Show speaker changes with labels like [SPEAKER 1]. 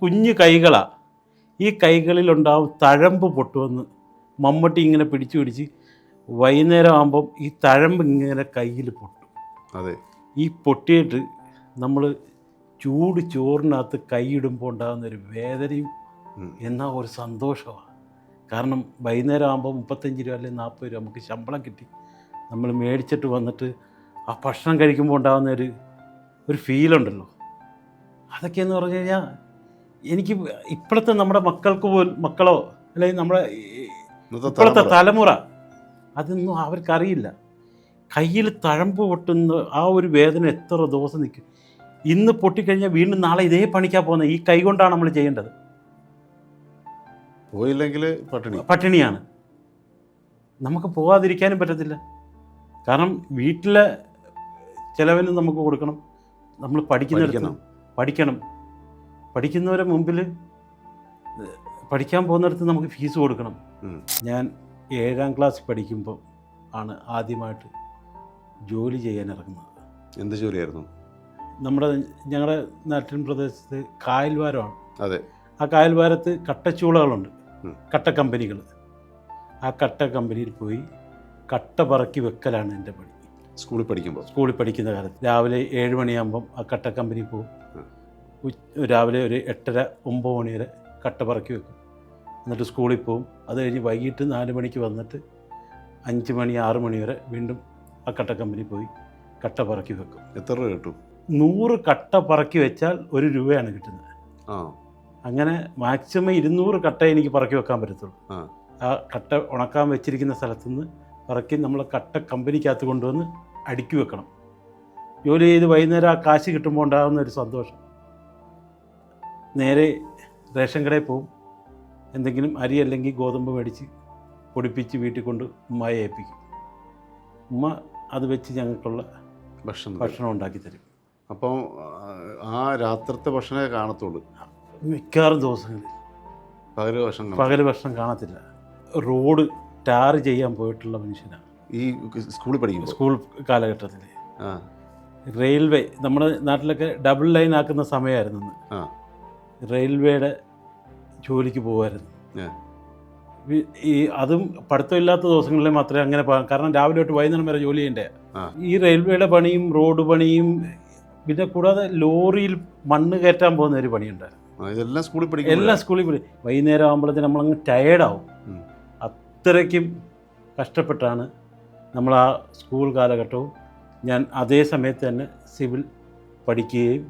[SPEAKER 1] കുഞ്ഞു കൈകളാണ്. ഈ കൈകളിലുണ്ടാവും തഴമ്പ് പൊട്ടുമെന്ന് മമ്മൂട്ടി ഇങ്ങനെ പിടിച്ച് പിടിച്ച് വൈകുന്നേരം ആകുമ്പം ഈ തഴമ്പ് ഇങ്ങനെ കയ്യിൽ പൊട്ടും.
[SPEAKER 2] അതെ,
[SPEAKER 1] ഈ പൊട്ടിയിട്ട് നമ്മൾ ചൂട് ചോറിനകത്ത് കൈയിടുമ്പോൾ ഉണ്ടാകുന്നൊരു വേദനയും എന്നാൽ ഒരു സന്തോഷമാണ്. കാരണം വൈകുന്നേരം ആകുമ്പോൾ 35 രൂപ അല്ലെങ്കിൽ 40 രൂപ നമുക്ക് ശമ്പളം കിട്ടി നമ്മൾ മേടിച്ചിട്ട് വന്നിട്ട് ആ ഭക്ഷണം കഴിക്കുമ്പോൾ ഉണ്ടാകുന്ന ഒരു ഫീലുണ്ടല്ലോ, അതൊക്കെയെന്ന് പറഞ്ഞു കഴിഞ്ഞാൽ എനിക്ക് ഇപ്പോഴത്തെ നമ്മുടെ മക്കളോ അല്ലെങ്കിൽ നമ്മുടെ ഇപ്പോഴത്തെ തലമുറ അതൊന്നും അവർക്കറിയില്ല. കയ്യിൽ തഴമ്പ് പൊട്ടുന്ന ആ ഒരു വേദന എത്ര ദിവസം നിൽക്കും. ഇന്ന് പൊട്ടിക്കഴിഞ്ഞാൽ വീണ്ടും നാളെ ഇതേ പണിക്കാണ് പോകുന്നത്. ഈ കൈ കൊണ്ടാണ് നമ്മൾ ചെയ്യേണ്ടത്.
[SPEAKER 2] പോയില്ലെങ്കിൽ
[SPEAKER 1] പട്ടിണിയാണ്. നമുക്ക് പോകാതിരിക്കാനും പറ്റത്തില്ല. കാരണം വീട്ടിലെ ചിലവിനും നമുക്ക് കൊടുക്കണം, നമ്മൾ പഠിക്കണം. പഠിക്കുന്നവരെ മുമ്പിൽ പഠിക്കാൻ പോകുന്നിടത്ത് നമുക്ക് ഫീസ് കൊടുക്കണം. ഞാൻ 7ാം ക്ലാസ് പഠിക്കുമ്പോൾ ആണ് ആദ്യമായിട്ട് ജോലി ചെയ്യാൻ ഇറങ്ങുന്നത്.
[SPEAKER 2] എന്ത് ജോലിയായിരുന്നു?
[SPEAKER 1] ഞങ്ങളുടെ നാട്ടിൻ പ്രദേശത്ത് കായൽവാരമാണ്.
[SPEAKER 2] അതെ,
[SPEAKER 1] ആ കായൽവാരത്ത് കട്ടച്ചൂളകളുണ്ട്, കട്ട കമ്പനികൾ. ആ കട്ട കമ്പനിയിൽ പോയി കട്ട പറക്കി വെക്കലാണ് എൻ്റെ പണി. സ്കൂളിൽ പഠിക്കുന്ന കാലത്ത് രാവിലെ 7 മണിയാകുമ്പം ആ കട്ട കമ്പനി പോകും. രാവിലെ ഒരു 8:30-9 മണി വരെ കട്ട പറക്കി വെക്കും. എന്നിട്ട് സ്കൂളിൽ പോകും. അത് കഴിഞ്ഞ് വൈകിട്ട് 4 മണിക്ക് വന്നിട്ട് 5 മണി 6 മണി വരെ വീണ്ടും ആ കട്ട കമ്പനി പോയി കട്ട പറക്കി വെക്കും.
[SPEAKER 2] എത്ര രൂപ കിട്ടും?
[SPEAKER 1] 100 കട്ട പറക്കി വെച്ചാൽ 1 രൂപയാണ് കിട്ടുന്നത്. അങ്ങനെ മാക്സിമം 200 കട്ട എനിക്ക് പറക്കി വെക്കാൻ പറ്റത്തുള്ളൂ. ആ കട്ട ഉണക്കാൻ വെച്ചിരിക്കുന്ന സ്ഥലത്തുനിന്ന് പറക്കി നമ്മൾ കട്ട കമ്പനിക്കകത്ത് കൊണ്ടുവന്ന് അടുക്കി വെക്കണം. ജോലി ചെയ്ത് വൈകുന്നേരം ആ കാശ് കിട്ടുമ്പോൾ ഉണ്ടാകുന്ന ഒരു സന്തോഷം. നേരെ റേഷൻ കടയിൽ പോവും. എന്തെങ്കിലും അരി അല്ലെങ്കിൽ ഗോതമ്പ് മേടിച്ച് പൊടിപ്പിച്ച് വീട്ടിൽ കൊണ്ട് ഉമ്മയെ ഏൽപ്പിക്കും. ഉമ്മ അത് വെച്ച് ഞങ്ങൾക്കുള്ള ഭക്ഷണം ഉണ്ടാക്കി തരും.
[SPEAKER 2] അപ്പോൾ ആ രാത്രിത്തെ ഭക്ഷണമേ കാണത്തുള്ളൂ
[SPEAKER 1] മിക്കവാറും ദിവസങ്ങളിൽ. പകൽ ഭക്ഷണം കാണത്തില്ല. റോഡ് ടാർ ചെയ്യാൻ പോയിട്ടുള്ള മനുഷ്യനാണ്
[SPEAKER 2] ഈ സ്കൂൾ
[SPEAKER 1] കാലഘട്ടത്തിൽ. റെയിൽവേ നമ്മുടെ നാട്ടിലൊക്കെ ഡബിൾ ലൈൻ ആക്കുന്ന സമയമായിരുന്നു. റെയിൽവേയുടെ ജോലിക്ക് പോകുമായിരുന്നു. അതും പഠിത്തമില്ലാത്ത ദിവസങ്ങളിൽ മാത്രമേ അങ്ങനെ പോകാം. കാരണം രാവിലെ തൊട്ട് വൈകുന്നേരം വരെ ജോലി ചെയ്യണ്ടേ. ഈ റെയിൽവേയുടെ പണിയും റോഡ് പണിയും പിന്നെ കൂടാതെ ലോറിയിൽ മണ്ണ് കയറ്റാൻ പോകുന്ന ഒരു പണിയുണ്ടായിരുന്നു. എല്ലാം സ്കൂളിൽ പഠിക്കും. വൈകുന്നേരം ആകുമ്പോഴത്തേന് നമ്മളങ്ങ് ടയേർഡാവും. അത്രയ്ക്കും കഷ്ടപ്പെട്ടാണ് നമ്മൾ ആ സ്കൂൾ കാലഘട്ടവും. ഞാൻ അതേ സമയത്ത് തന്നെ സിവിൽ പഠിക്കുകയും